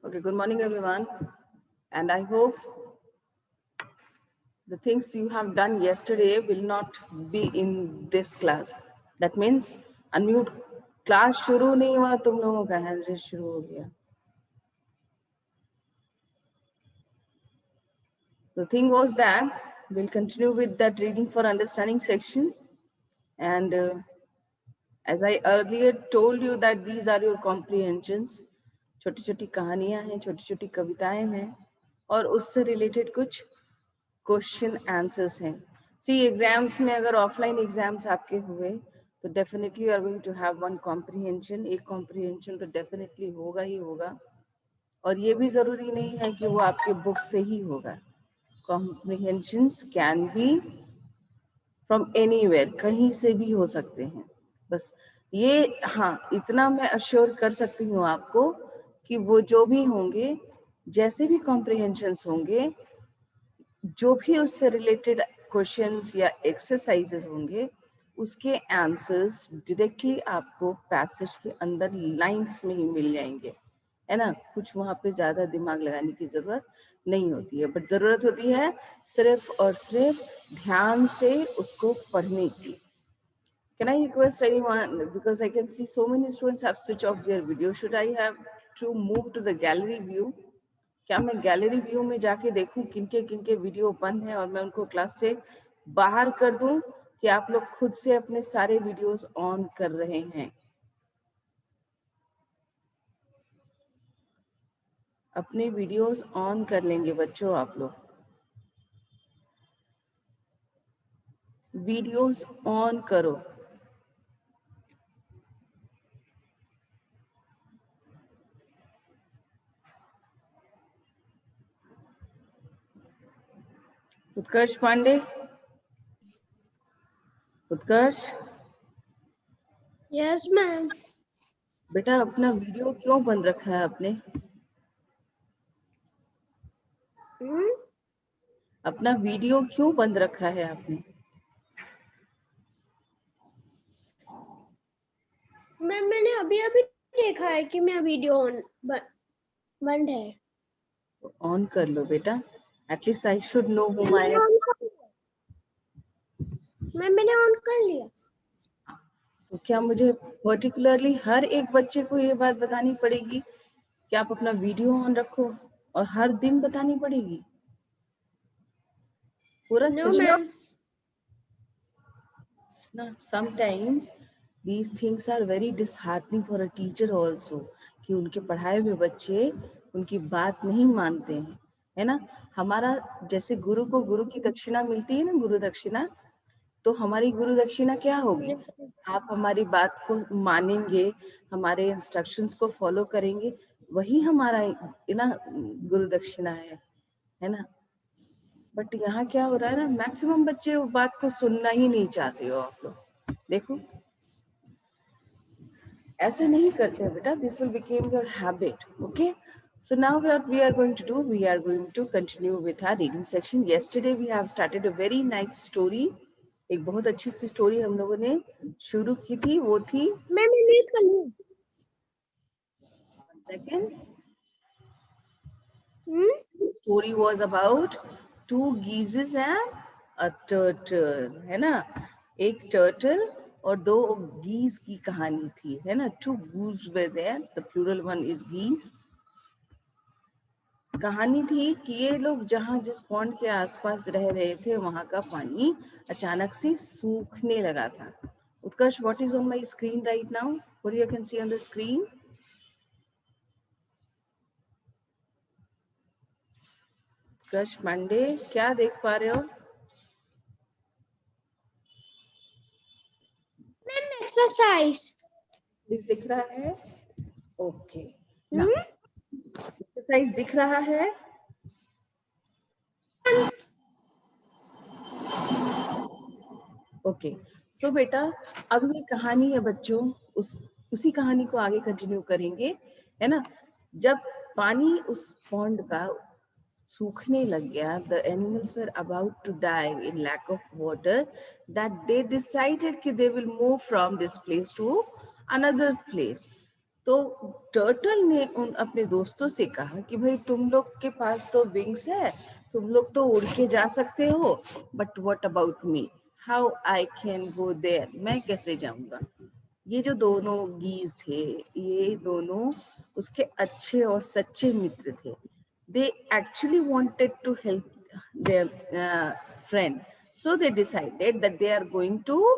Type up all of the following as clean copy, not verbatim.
Okay, good morning everyone. And I hope the things you have done yesterday will not be in this class. That means unmute class शुरू नहीं हुआ तुम लोगों का hand raise शुरू हो गया. The thing was that we'll continue with that reading for understanding section, and as I earlier told you that these are your comprehensions. छोटी छोटी कहानियां हैं, छोटी छोटी कविताएं हैं और उससे रिलेटेड कुछ क्वेश्चन आंसर्स हैं. सी एग्जाम्स में अगर ऑफलाइन एग्जाम्स आपके हुए तो definitely you are going to have one comprehension. एक कॉम्प्रिहेंशन तो डेफिनेटली होगा ही होगा, और ये भी ज़रूरी नहीं है कि वो आपके बुक से ही होगा. Comprehensions can be from anywhere, कहीं से भी हो सकते हैं. बस ये हाँ, इतना मैं अश्योर कर सकती हूँ आपको कि वो जो भी होंगे, जैसे भी कॉम्प्रिहेंशंस होंगे, जो भी उससे रिलेटेड क्वेश्चंस या एक्सरसाइजेस होंगे, उसके आंसर्स डायरेक्टली आपको पैसेज के अंदर लाइंस में ही मिल जाएंगे, है ना. कुछ वहाँ पे ज़्यादा दिमाग लगाने की ज़रूरत नहीं होती है, बट ज़रूरत होती है सिर्फ और सिर्फ ध्यान से उसको पढ़ने की. Can I request anyone, because I can see so many students have switched off their video, should I have to move to the gallery view? क्या मैं गैलरी व्यू में जाके देखूं किनके किनके वीडियो बंद हैं और मैं उनको क्लास से बाहर कर दूं, कि आप लोग खुद से अपने सारे वीडियोस ऑन कर रहे हैं? अपने वीडियोस ऑन कर लेंगे बच्चों आप लोग. वीडियोस ऑन करो. उत्कर्ष पांडे, उत्कर्ष. Yes ma'am. बेटा अपना वीडियो क्यों बंद रखा है आपने? अपना वीडियो क्यों बंद रखा है आपने? मैम मैंने अभी अभी देखा है कि मेरा वीडियो ऑन बंद है. ऑन कर लो बेटा, at least I should know whom I am. Ma'am मैंने ऑन कर लिया. तो क्या मुझे पर्टिकुलरली हर एक बच्चे को ये बात बतानी पड़ेगी कि आप अपना वीडियो ऑन रखो, और हर दिन बतानी पड़ेगी पूरा no session? Ma'am. Sometimes these things are very disheartening for a teacher also, कि उनके पढ़ाए हुए बच्चे उनकी बात नहीं मानते हैं, है ना. हमारा जैसे गुरु को गुरु की दक्षिणा मिलती है ना, गुरु दक्षिणा, तो हमारी गुरु दक्षिणा क्या होगी? आप हमारी बात को मानेंगे, हमारे इंस्ट्रक्शंस को फॉलो करेंगे, वही हमारा ना गुरु दक्षिणा है ना. बट यहाँ क्या हो रहा है ना, मैक्सिमम बच्चे वो बात को सुनना ही नहीं चाहते हो आप लोग. देखो ऐसे नहीं करते बेटा, this will became your habit. Okay, so now what we are going to do, we are going to continue with our reading section. Yesterday we have started a very nice story. एक बहुत अच्छी सी story हम लोगों ने शुरू की थी, वो थी. मैम मैं रीड कर लूं. Second. Story was about two geese and a turtle, है ना. एक टर्टल और दो गीज की कहानी थी, है ना. Two goose were there, the plural one is geese. कहानी थी कि ये लोग जहाँ जिस पॉन्ड के आसपास रह रहे थे वहां का पानी अचानक से सूखने लगा था. उत्कर्ष, what is on my screen right now? What you can see on the screen? उत्कर्ष पांडे, क्या देख पा रहे हो? मैम एक्सरसाइज दिख रहा है? ओके, एक्सरसाइज दिख रहा है? ओके, सो बेटा अब ये कहानी है बच्चों, उसी कहानी को आगे कंटिन्यू करेंगे, है ना. जब पानी उस पॉन्ड का सूखने लग गया, the animals were about to die in lack of water, that they decided कि they will move from this place to another place. तो टर्टल ने उन अपने दोस्तों से कहा कि भाई तुम लोग के पास तो विंग्स है, तुम लोग तो उड़ के जा सकते हो, but what about me, how I can go there, मैं कैसे जाऊंगा। ये जो दोनों गीज थे, ये दोनों उसके अच्छे और सच्चे मित्र थे। They actually wanted to help their friend, so they decided that they are going to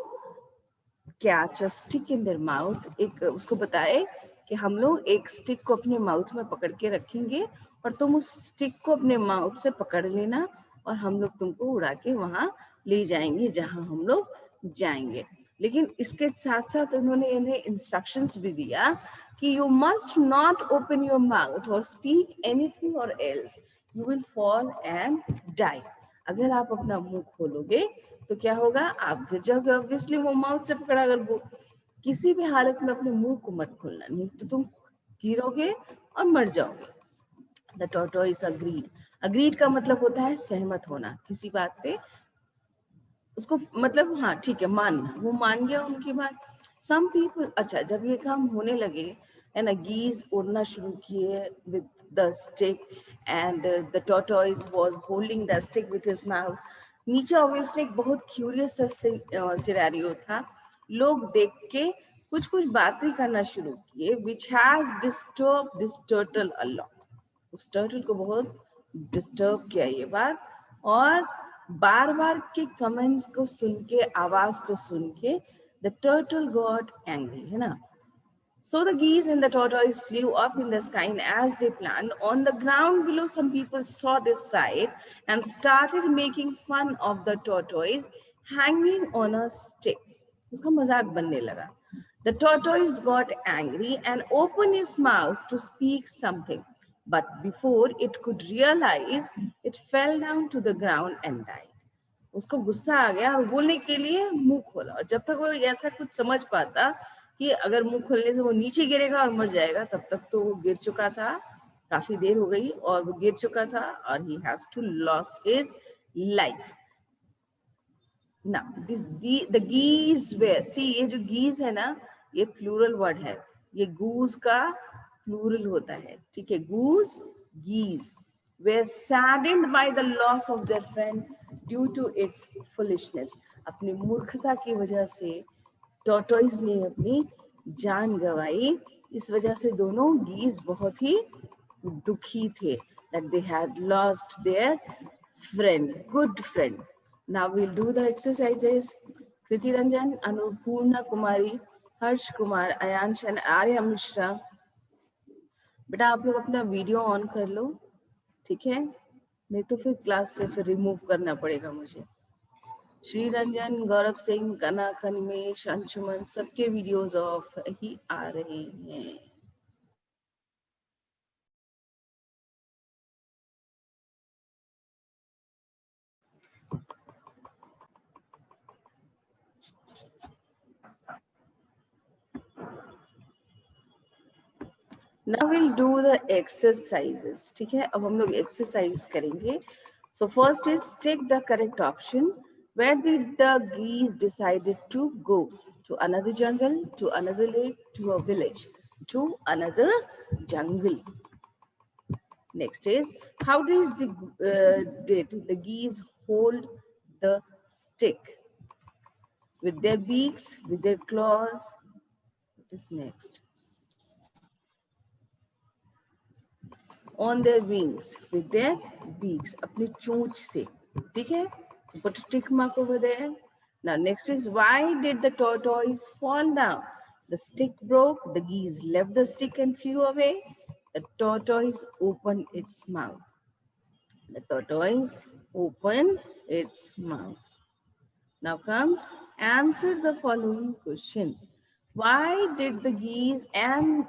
catch a stick in their mouth. एक उसको बताए कि हम लोग एक स्टिक को अपने माउथ में पकड़ के रखेंगे और तुम उस स्टिक को अपने माउथ से पकड़ लेना और हम लोग तुमको उड़ा के वहां ले जाएंगे जहां हम लोग जाएंगे। लेकिन इसके साथ साथ उन्होंने इन्हें इंस्ट्रक्शंस भी दिया कि you must not open your mouth और स्पीक एनीथिंग और else, you will fall and die. अगर आप अपना मुंह खोलोगे तो क्या होगा, आप गिर जाओगे। ऑब्वियसली वो माउथ से पकड़ा, अगर वो किसी भी हालत में अपने मुंह को मत खोलना, नहीं तो तुम गिरोगे और मर जाओगे। The tortoise agreed. अग्रीड का मतलब होता है सहमत होना किसी बात पे, उसको मतलब हाँ ठीक है मानना, वो मान गया उनकी बात। सम पीपल, अच्छा जब ये काम होने लगे है ना, गीज उड़ना शुरू किए with the stick and the tortoise was holding the stick with his mouth. नीचे ऑब्वियसली एक बहुत क्यूरियस सिनेरियो था। लोग देख के कुछ कुछ बातें करना शुरू किए, which has disturb this turtle a lot. उस टर्टल को बहुत डिस्टर्ब किया ये बात, और बार बार के कमेंट्स को सुन के, आवाज को सुन के द टर्टल गॉट एंग्री, है ना। So the geese and the tortoise flew up in the sky as they planned. On the ground below, some people saw this sight and started making fun of the tortoise hanging on a stick. उसका मजाक बनने लगा। The tortoise got angry and opened his mouth to speak something, but before it could realize, it fell down to the ground and died. उसको गुस्सा आ गया और बोलने के लिए मुंह खोला, और जब तक वो ऐसा कुछ समझ पाता कि अगर मुंह खोलने से वो नीचे गिरेगा और मर जाएगा, तब तक तो वो गिर चुका था, काफी देर हो गई और वो गिर चुका था, और he has to lose his life. Now the geese were, see ये जो geese है ना, ये प्लूरल वर्ड है, ये goose का प्लूरल होता है, ठीक है, goose, geese were saddened by the loss of their friend due to its foolishness. अपनी मूर्खता की वजह से टॉर्टोइस ने अपनी जान गंवाई, इस वजह से दोनों गीज बहुत ही दुखी थे, that they had lost their friend, good friend. Now we'll do the exercises. Kriti Ranjan, Anupurna Kumari, Harsh Kumar, Ayansh and Arya Mishra, बेटा आप लोग अपना वीडियो ऑन कर लो, ठीक है, नहीं तो फिर क्लास से फिर रिमूव करना पड़ेगा मुझे। श्री रंजन, गौरव सिंह, कनक, अनिमेश, अंशुमन, सबके वीडियोस ऑफ ही आ रहे हैं। Now we'll do the exercises, ठीक है, अब हम लोग एक्सरसाइज करेंगे। So first is take the correct option. Where did the geese decided to go? To another jungle, to another lake, to a village, to another jungle. Next is, how did the geese hold the stick? With their beaks, with their claws. What is next? On their wings, with their beaks, अपनी चोंच से, ठीक है? So put a tick mark over there. Now next is, why did the tortoise fall down? The stick broke, the geese left the stick and flew away. The tortoise opened its mouth. The tortoise opened its mouth. Now comes, answer the following question. Why did the geese and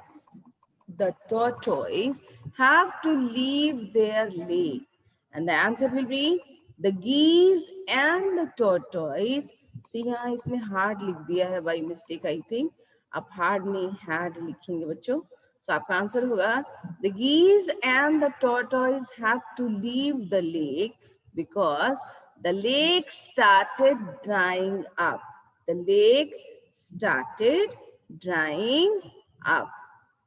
the tortoise have to leave their lake? And the answer will be, the geese and the tortoise. See यहाँ इसने hard लिख दिया है by mistake I think. आप hard नहीं hard लिखेंगे बच्चों. So आपका आंसर होगा, the geese and the tortoise had to leave the lake because the lake started drying up. The lake started drying up.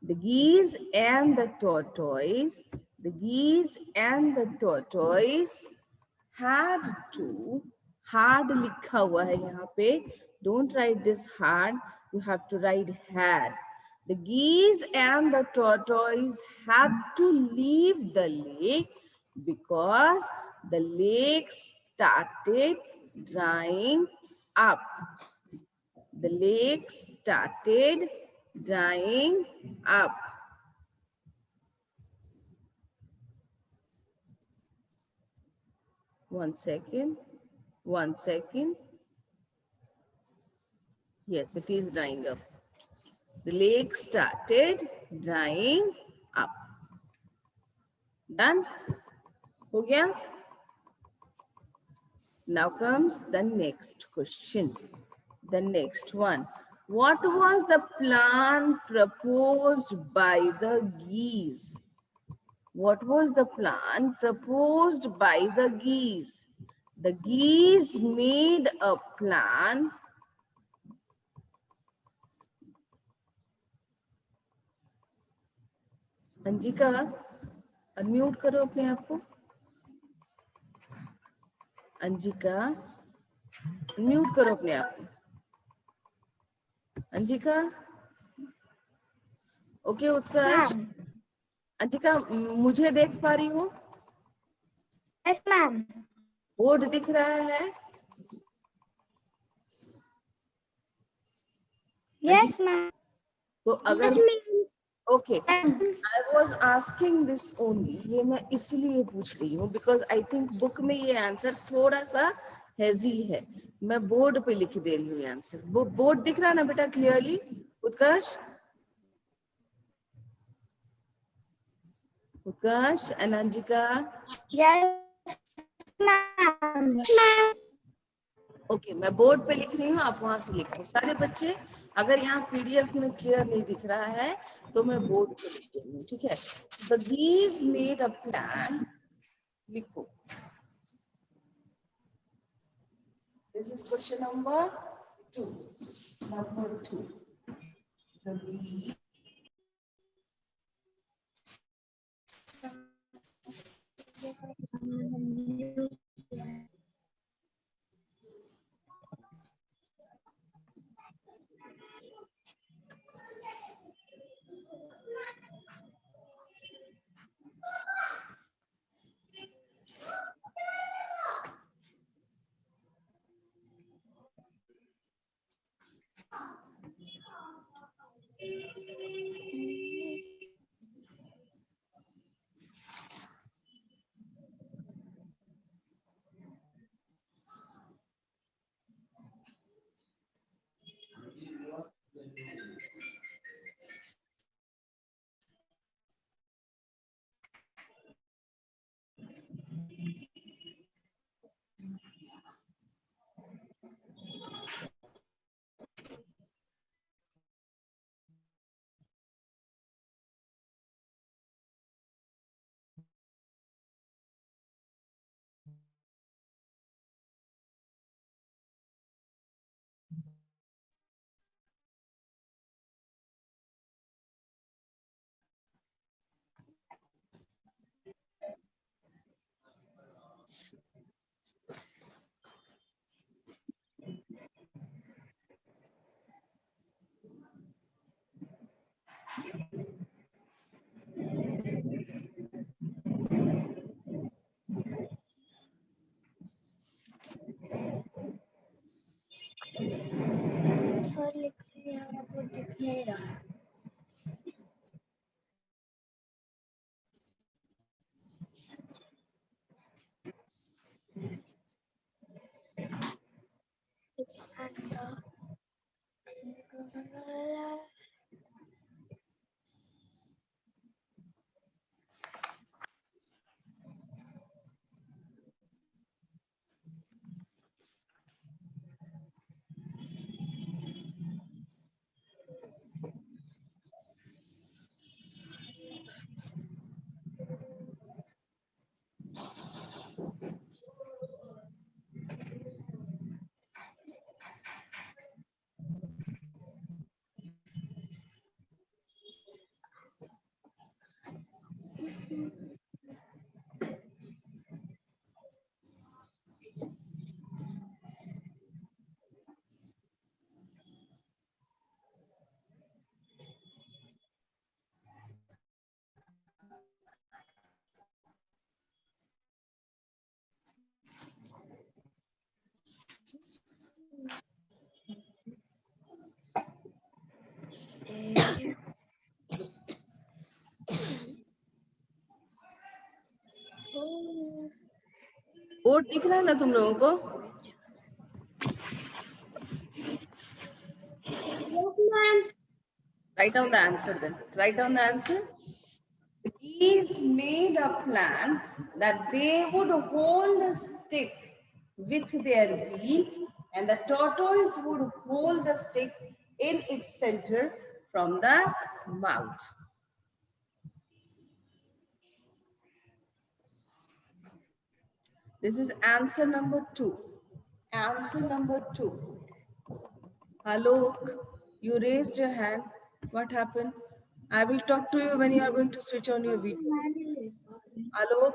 The geese and the tortoise, the geese and the tortoise had to, hard लिखा हुआ है यहाँ पे, don't write this hard, you have to write had. The geese and the tortoise had to leave the lake because the lake started drying up. The lake started drying up. One second. Yes, it is drying up. The lake started drying up. Done? हो गया? Now comes the next question. The next one. What was the plan proposed by the geese? What was the plan proposed by the geese? The geese made a plan. Anjika, unmute करो अपने आप को. अंजिका, mute करो अपने आप को. अंजिका, okay उत्कर्ष. अंजिका, मुझे देख पा रही हो? Yes ma'am. बोर्ड दिख रहा है? Yes ma'am. तो अगर okay, I was asking this only, ये मैं इसलिए पूछ रही हूँ बिकॉज आई थिंक बुक में ये आंसर थोड़ा सा हेजी है. मैं बोर्ड पे लिख दे रही हूँ आंसर. वो बोर्ड दिख रहा है ना बेटा clearly? Utkarsh, Utkarsh and Anjika. Yes ma'am. Okay, मैं बोर्ड पे लिख रही हूँ, आप वहां से लिखो सारे बच्चे. अगर यहाँ पीडीएफ में क्लियर नहीं दिख रहा है तो मैं बोर्ड पे लिख रही हूँ, ठीक है? The geese made a plan. लिखो. This is question number 2. Number 2. The geese board दिख रहा है ना तुम लोगों को? Yes, ma'am. Write down the answer then. Write down the answer. The geese made a plan that they would hold a stick with their beak, and the tortoise would hold the stick in its center from the mouth. This is answer number 2. Answer number 2. Alok, you raised your hand. What happened? I will talk to you when you are going to switch on your video. Alok,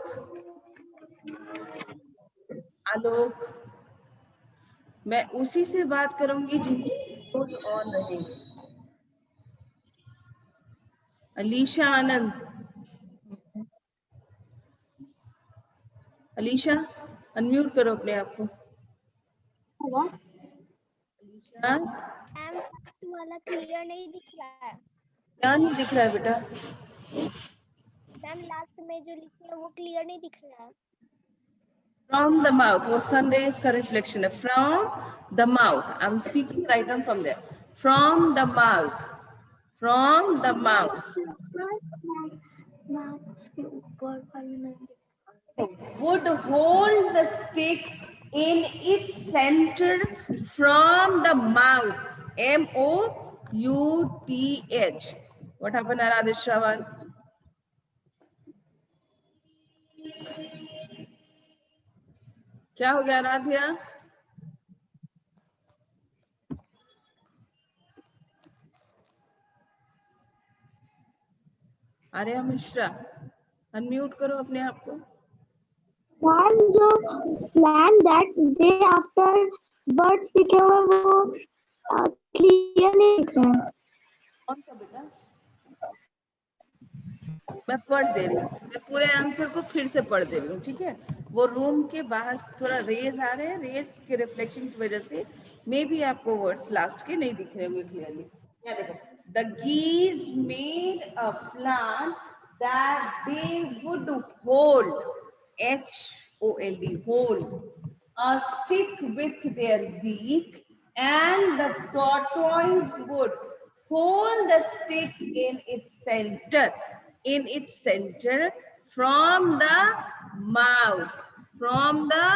Alok, मैं उसी से बात करूंगी जिनके on रहेंगे. अलीशा आनंद, Alisha unmute करो अपने आप को. अलीशा, मैम फर्स्ट वाला क्लियर नहीं दिख रहा है। क्या नहीं दिख रहा है बेटा? मैम लास्ट में जो लिखे है वो क्लियर नहीं दिख रहा है। From the mouth, वो sun rays का reflection है. From the mouth, I'm speaking right on from there. From the mouth, from the mouth. के ऊपर वाले नहीं Would hold the stick in its center from the mouth. M-O-U-T-H. What happened, Aradhya Shravan? क्या हो गया Aaradhya? Arya Mishra, unmute करो अपने आप को. मैम जो plan that day after birds लिखे हुए वो क्लियर नहीं दिख रहा है। कौन सा बेटा? मैं पढ़ दे रही हूँ, मैं पूरे आंसर को फिर से पढ़ दे रही हूँ, ठीक है? वो रूम के बाहर थोड़ा रेज आ रहे हैं, रेज के रिफ्लेक्शन की वजह से मे भी आपको वर्ड्स लास्ट के नहीं दिख रहे होंगे क्लियरली. क्या देखो, the geese made a plan that they would hold, H-O-L-D, hold a stick with their beak, and the tortoise would hold the stick in its center from the mouth. From the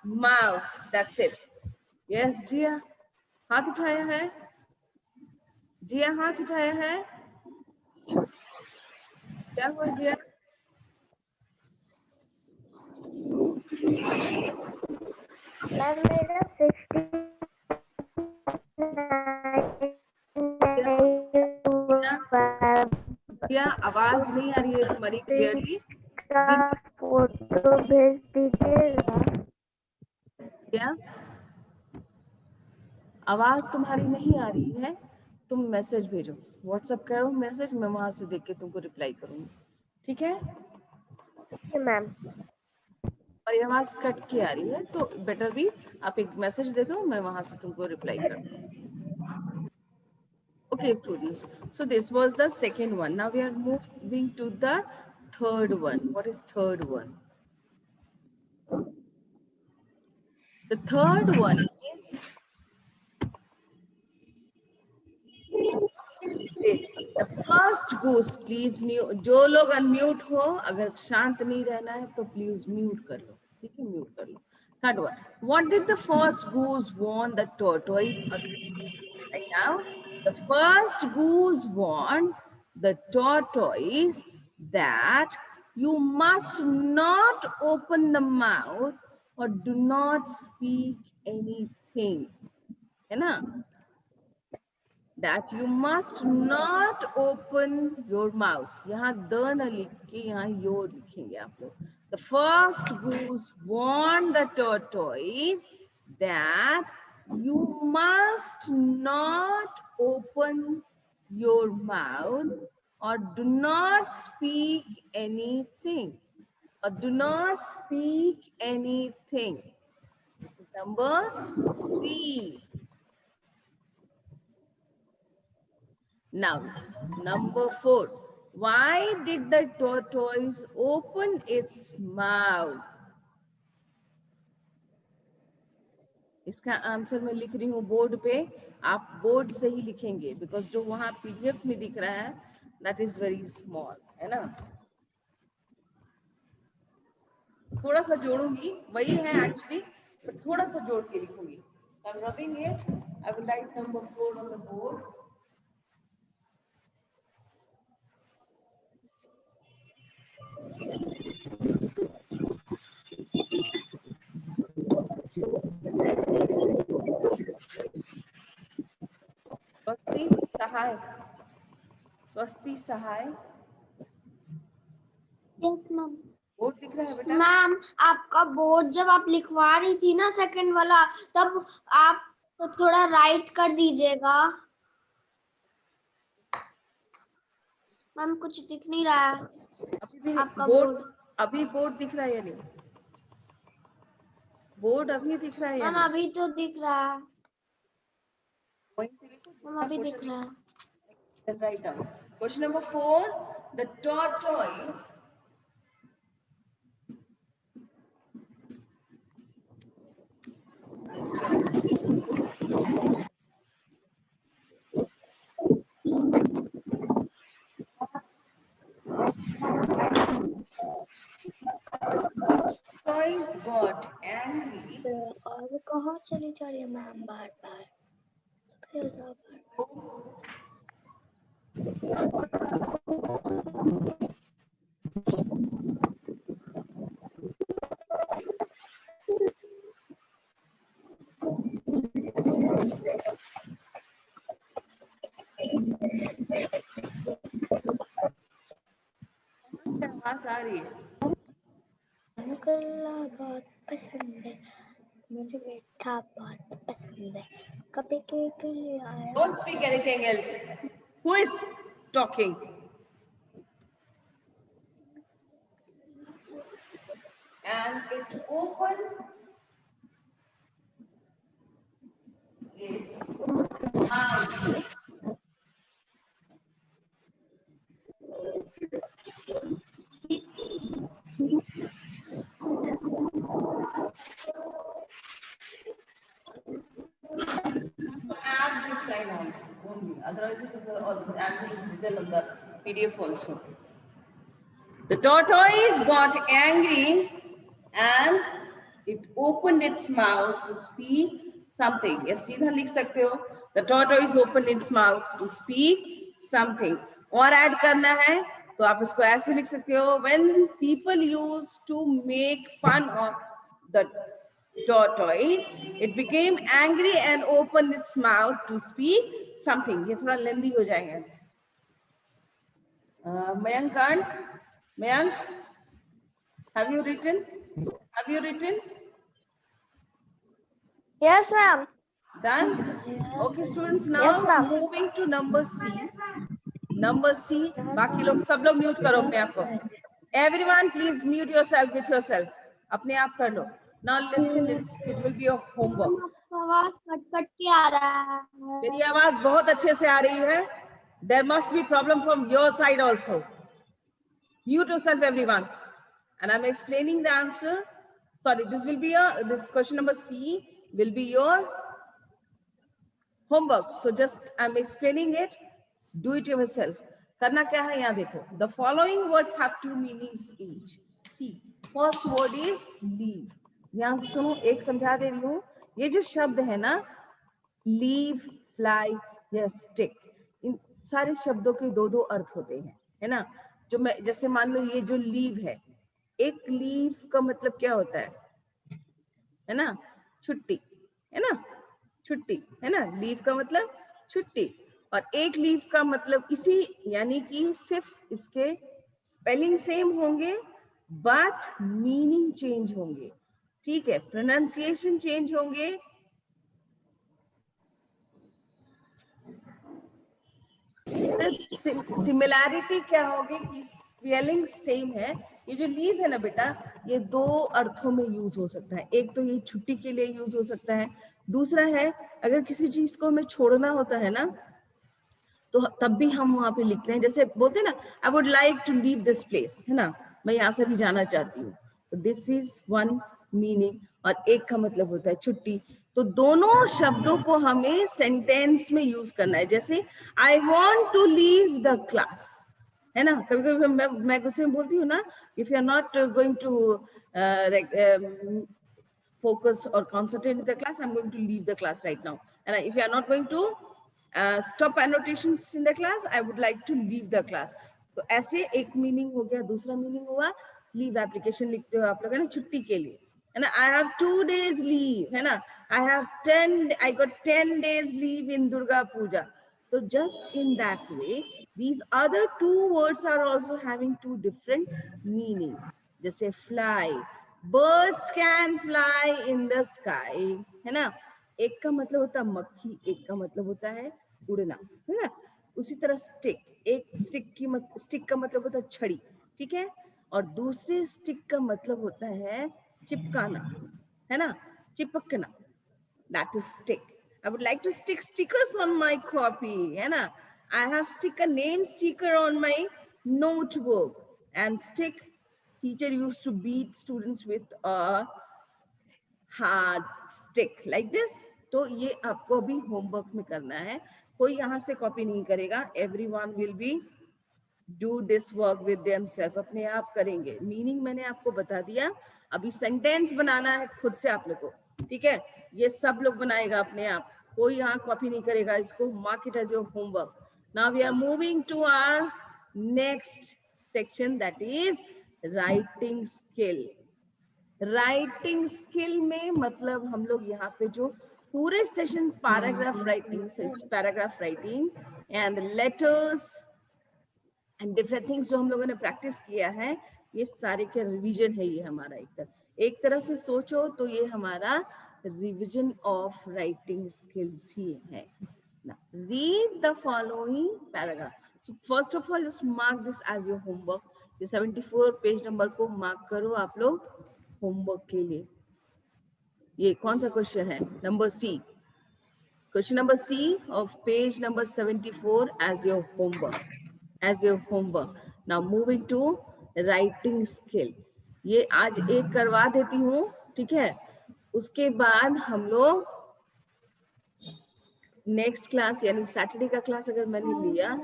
mouth. That's it. Yes, Jia. हाथ उठाया है? जिया हाथ उठाया है? क्या हुआ जिया? Ma'am मेरा 60 जिया आवाज नहीं आ रही है तुम्हारी क्लियरली. फोटो भेज दीजिएगा। क्या आवाज तुम्हारी नहीं आ रही है? तुम मैसेज भेजो, व्हाट्सएप करो मैसेज, मैं वहां से देख के तुमको रिप्लाई करूंगी, ठीक है? मैम और ये आवाज कट के आ रही है तो बेटर भी आप एक मैसेज दे दो, मैं वहां से तुमको रिप्लाई कर दूंगी. Okay, students. So this was the second one. Now we are moving to the third one. What is third one? The third one is the first goose. Please mute. जो लोग unmute हो, अगर शांत नहीं रहना है तो please mute कर लो. ठीक है, mute कर लो. Third one. What did the first goose warn the tortoise against? Right now, the first goose warned the tortoise that you must not open the mouth or do not speak anything. है ना? that you must not open your mouth. यहाँ the न लिख के यहाँ your लिखेंगे आप लोग. The first goose warned the tortoise that you must not open your mouth or do not speak anything. Or do not speak anything. This is number 3. Now, number 4. Why did the tortoise open its mouth? इसका answer मैं लिख रही हूँ board पे. आप board से ही लिखेंगे because जो वहां पीडीएफ में दिख रहा है दैट इज वेरी स्मॉल, है ना. थोड़ा सा जोड़ूंगी, वही है एक्चुअली, पर थोड़ा सा जोड़ के लिखूंगी. So I'm rubbing it. I will write number 4 on the board. स्वस्ति सहाय. स्वस्ति सहाय. Yes ma'am. बोर्ड दिख रहा है बेटा? मैम आपका बोर्ड जब आप लिखवा रही थी ना सेकंड वाला, तब आप थोड़ा राइट कर दीजिएगा. मैम कुछ दिख नहीं रहा है. अभी भी आपका बोर्ड, अभी बोर्ड दिख रहा है या नहीं? बोर्ड अभी दिख रहा है या मैम नहीं? अभी तो दिख रहा है. वहीं से लिखो. मैम अभी दिख रहा है. Then write down. Question number 4. The tortoise got angry. और कहाँ चली जा रही है मैम बार बार? आवाज आ रही है. बहुत पसंद है मुझे, मीठा बहुत पसंद है. कभी के लिए आया. Don't speak anything else. Who is talking? And it opened its mouth. Add this line also only. Otherwise, it is the answer is written on the PDF also. The tortoise got angry and it opened its mouth to speak something. या सीधा लिख सकते हो. The tortoise opened its mouth to speak something. और add करना है तो आप इसको ऐसे लिख सकते हो. When people used to make fun of the tortoise, it became angry and opened its mouth to speak something. ये थोड़ा लेंदी हो जाएगा. Mayank, Mayank, have you written? Have you written? Yes ma'am. Done? Okay students, now Yes, ma'am. moving to number C. Number C, बाकी लोग सब लोग mute करो अपने आप को. Everyone please mute yourself with yourself. अपने आप कर लो. Now listen, it will be your homework. आवाज कट कट के आ रहा है. मेरी आवाज बहुत अच्छे से आ रही है. There must be problem from your side also. Mute yourself everyone. And I'm explaining the answer. Sorry, this will be this question number C will be your homework. So just I'm explaining it. Do it yourself. करना क्या है यहाँ देखो. The following words have two meanings each. See, first word is leave. ध्यान से सुनो, एक समझा दे रही हूँ. ये जो शब्द है ना, leave, fly या stick, इन सारे शब्दों के दो दो अर्थ होते हैं, है ना. जो मैं जैसे मान लो ये जो लीव है, एक लीव का मतलब क्या होता है ना, छुट्टी, है ना, छुट्टी, है ना. लीव का मतलब छुट्टी. और एक लीव का मतलब इसी, यानी कि सिर्फ इसके स्पेलिंग सेम होंगे बट मीनिंग चेंज होंगे, ठीक है, प्रोनाउंसिएशन चेंज होंगे, सिमिलैरिटी क्या होगी कि स्पेलिंग सेम है। ये जो लीव है ना बेटा, ये दो अर्थों में यूज हो सकता है। एक तो ये छुट्टी के लिए यूज हो सकता है, दूसरा है अगर किसी चीज को हमें छोड़ना होता है ना, तो तब भी हम वहां पे लिखते हैं, जैसे बोलते हैं ना, I would like to leave this place, है ना, मैं यहाँ से भी जाना चाहती हूँ, तो दिस इज वन मीनिंग। और एक का मतलब होता है छुट्टी। तो दोनों शब्दों को हमें सेंटेंस में यूज करना है। जैसे I want to leave the class, है ना, कभी कभी मैं गुस्से में बोलती हूँ ना, if you are not going to focus or concentrate in the class, I'm going to leave the class right now. And if you are not going to stop annotations in the class, I would like to leave the class. तो ऐसे एक meaning हो गया। दूसरा meaning हुआ leave application लिखते हो आप लोग, है ना, छुट्टी के लिए, है ना, आई हैव 2 days लीव, है ना, I got 10 days लीव इन दुर्गा पूजा। तो just in that way, these other two words are also having two different meaning. जैसे fly, birds can fly in the sky, है ना, एक का मतलब होता है मक्खी, एक का मतलब होता है उड़ना, है ना। उसी तरह स्टिक, एक स्टिक का मतलब होता है छड़ी, ठीक है, और दूसरे स्टिक का मतलब होता है चिपकाना, है ना, चिपकना, that is stick. I would like to stick stickers on my copy, है ना, I have stick a name sticker on my notebook, and stick, teacher used to beat students with a hard stick like this. तो ये आपको भी homework में करना है, कोई यहाँ से कॉपी नहीं करेगा, everyone will be do this work with themselves, अपने आप करेंगे। मीनिंग मैंने आपको बता दिया, अभी सेंटेंस बनाना है खुद से आप लोग को, ठीक है, ये सब लोग बनाएगा अपने आप, कोई यहाँ कॉपी नहीं करेगा, इसको mark it as your homework. Now we are moving to our next section, that is writing skill. Writing skill में मतलब हम लोग यहाँ पे जो पूरे session paragraph writing and letters and different things जो हम लोगों ने प्रैक्टिस किया है, ये सारे के रिवीजन है। ये हमारा एक तरह से सोचो तो ये हमारा रिवीजन ऑफ राइटिंग स्किल्स ही है। Read the following paragraph. So first of all just mark this as your homework. ये 74 पेज नंबर को मार्क करो आप लोग होमवर्क के लिए। ये कौन सा क्वेश्चन है? Number C, question number C of page number 74 as your homework. Now moving to writing skill. ये आज एक करवा देती हूँ, ठीक है, उसके बाद हम लोग नेक्स्ट क्लास यानी सैटरडे का क्लास अगर मैंने लिया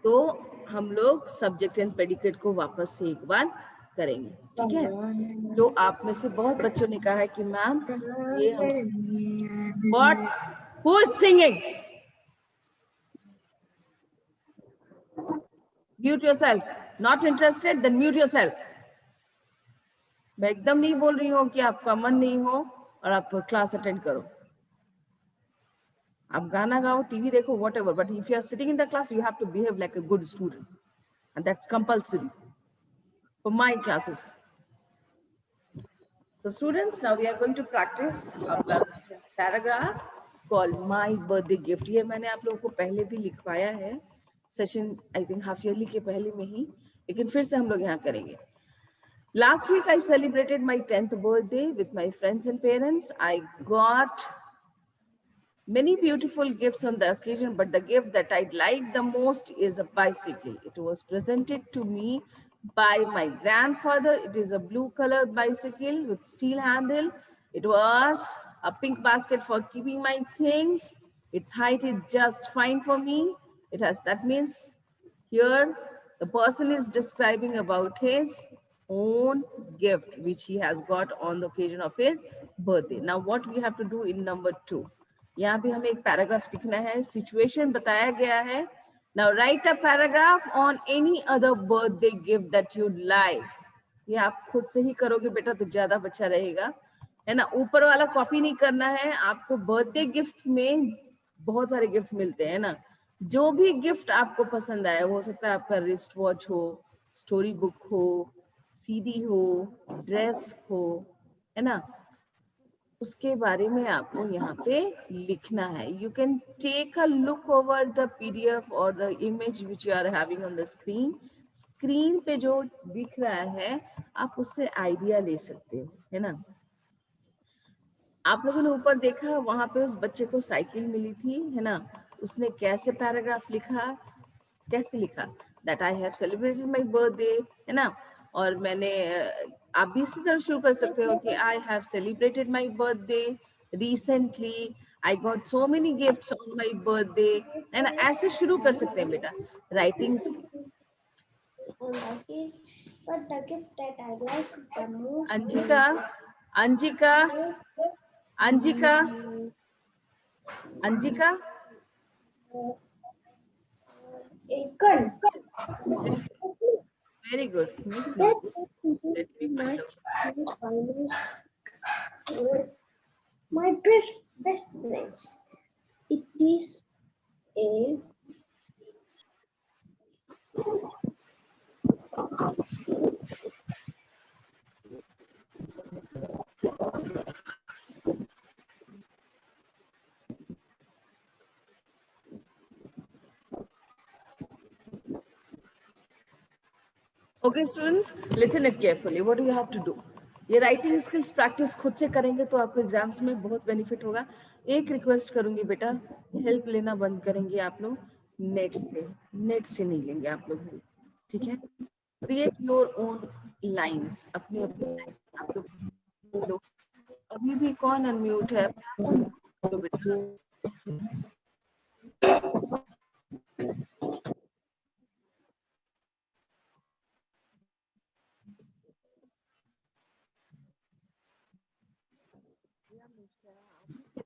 तो हम लोग सब्जेक्ट एंड प्रेडिकेट को वापस से एक बार करेंगे, ठीक है। जो आप में से बहुत बच्चों ने कहा है कि मैम ये हम what who is singing, mute yourself, not interested then mute yourself. मैं एकदम नहीं बोल रही हूँ कि आपका मन नहीं हो और आप क्लास अटेंड करो, आप गाना गाओ, टीवी देखो, whatever, but if you are sitting in the class you have to behave like a good student, and that's compulsory for my classes. So students, now we are going to practice a paragraph called my birthday gift. ये मैंने आप लोगों को पहले भी लिखवाया है session, I think half yearly के पहले में ही, लेकिन फिर से हम लोग यहाँ करेंगे। Last week I celebrated my 10th birthday with my friends and parents. I got many beautiful gifts on the occasion, but the gift that I like the most is a bicycle. It was presented to me by my grandfather. It is a blue colored bicycle with steel handle. It was a pink basket for keeping my things. Its height is just fine for me. It has, that means here the person is describing about his own gift which he has got on the occasion of his birthday. Now what we have to do in number 2, यहाँ भी हमें एक paragraph लिखना है, situation बताया गया है। Now right a paragraph on any other birthday gift that you like. ये आप खुद से ही करोगे बेटा तो ज्यादा अच्छा रहेगा, है ना, ऊपर वाला कॉपी नहीं करना है आपको। बर्थडे गिफ्ट में बहुत सारे गिफ्ट मिलते हैं ना, जो भी गिफ्ट आपको पसंद आए, हो सकता है आपका रिस्ट वॉच हो, स्टोरी बुक हो, सीडी हो, ड्रेस हो, है ना, उसके बारे में आपको यहाँ पे लिखना है. You can take a look over the PDF और the image which you are having on the screen. Screen पे जो दिख रहा है आप उससे आइडिया ले सकते हो, है ना. आप लोगों ने ऊपर देखा, वहां पे उस बच्चे को साइकिल मिली थी, है ना. उसने कैसे पैराग्राफ लिखा, कैसे लिखा, that I have celebrated my birthday, है ना. और मैंने आप भी इसी तरह शुरू कर सकते हो कि I have celebrated my birthday recently, I got so many gifts on my birthday, है ना. ऐसे शुरू कर सकते हैं बेटा writing. But the gift that I like the most अंजिका, अंजिका, अंजिका, अंजिका, Acorn. Very good. That Let me find out. my best friends. It is a okay students, listen it carefully. What do you have to do? ये writing skills practice खुद से करेंगे तो आपको exams में बहुत benefit होगा. एक रिक्वेस्ट करूंगी बेटा, हेल्प लेना बंद करेंगे आप लोग. नेट से नहीं लेंगे आप लोग हेल्प, ठीक है. क्रिएट योर ओन लाइंस, अपनी अपनी लाइंस आप लोग. अभी भी कौन अनम्यूट है? तो बेटा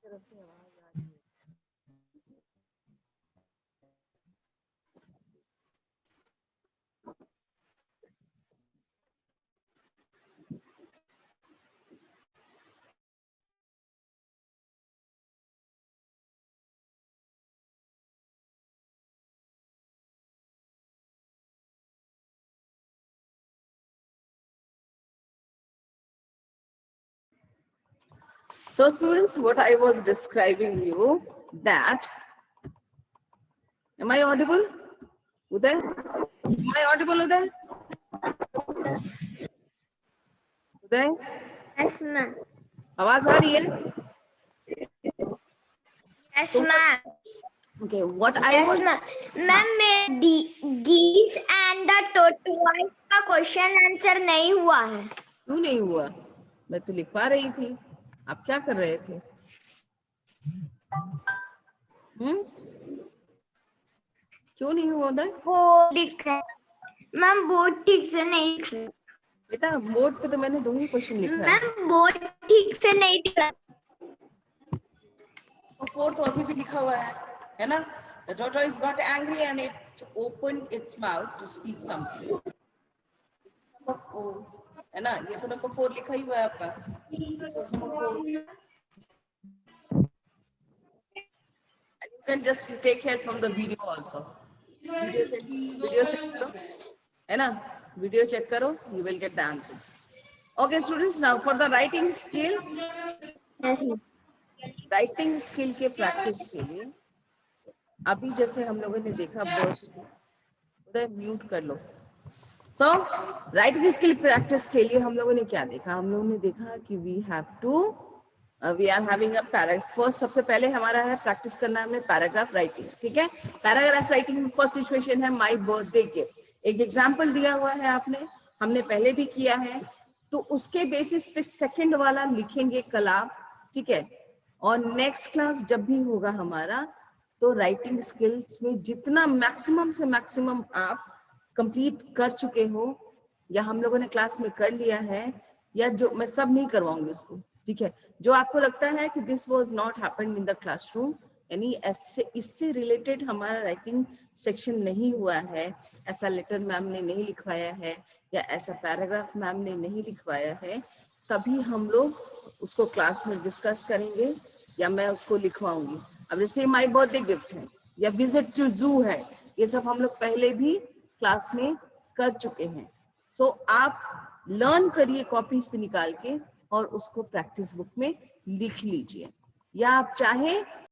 तरफ से आवाज आ रही है. So students, what I was describing you that, am I audible? Uday? Am I audible, Uday? Uday? yes, ma'am. आवाज आ रही है? Yes, ma'am. Okay, what I Yes, was, ma'am. Ma'am, मैं geese and the tortoise का question answer नहीं हुआ है. क्यों नहीं हुआ? मैं तो लिखवा रही थी. आप क्या कर रहे थे? क्यों नहीं हुआ उदय? वो लिख रहे मैम, बोर्ड ठीक से नहीं लिख रहे. बेटा बोर्ड पे तो मैंने 2 ही क्वेश्चन लिखा है. मैम, बोर्ड ठीक से नहीं लिख रहा. और 4 तो अभी भी लिखा हुआ है ना. The tortoise got angry and it opened its mouth to speak something. Number 4, है ना. ये तो नंबर 4 लिखा ही हुआ है आपका. Number 4. And you can just take help from the video also. Video check करो, है ना. Video check करो, you will get the answers. Okay students, now for the writing skill. Yes, ma'am. Writing skill के practice के लिए अभी जैसे हम लोगों ने देखा, उधर म्यूट कर लो. सो राइटिंग स्किल प्रैक्टिस के लिए हम लोगों ने क्या देखा? हम लोगों ने देखा कि we are having a paragraph. First सबसे पहले हमारा है प्रैक्टिस करना है पैराग्राफ राइटिंग. ठीक है. पैराग्राफ राइटिंग में फर्स्ट सिचुएशन है माय बर्थडे गिफ्ट. एक एग्जांपल दिया हुआ है आपने, हमने पहले भी किया है, तो उसके बेसिस पे सेकंड वाला लिखेंगे कल आप. ठीक है. और नेक्स्ट क्लास जब भी होगा हमारा, तो राइटिंग स्किल्स में जितना मैक्सिमम से मैक्सिमम आप कंप्लीट कर चुके हो या हम लोगों ने क्लास में कर लिया है, या जो मैं सब नहीं करवाऊंगी उसको. ठीक है. जो आपको लगता है कि this was not happened in the classroom, यानी ऐसे इससे रिलेटेड हमारा राइटिंग सेक्शन नहीं हुआ है, ऐसा लेटर मैम ने नहीं लिखवाया है या ऐसा पैराग्राफ मैम ने नहीं लिखवाया है, तभी हम लोग उसको क्लास में डिस्कस करेंगे या मैं उसको लिखवाऊंगी. अब जैसे माय बर्थडे गिफ्ट है, या विजिट टू जू है, ये सब हम लोग पहले भी क्लास में कर चुके हैं। सो आप लर्न करिए कॉपी से निकाल के और उसको प्रैक्टिस बुक में लिख लीजिए, या आप चाहे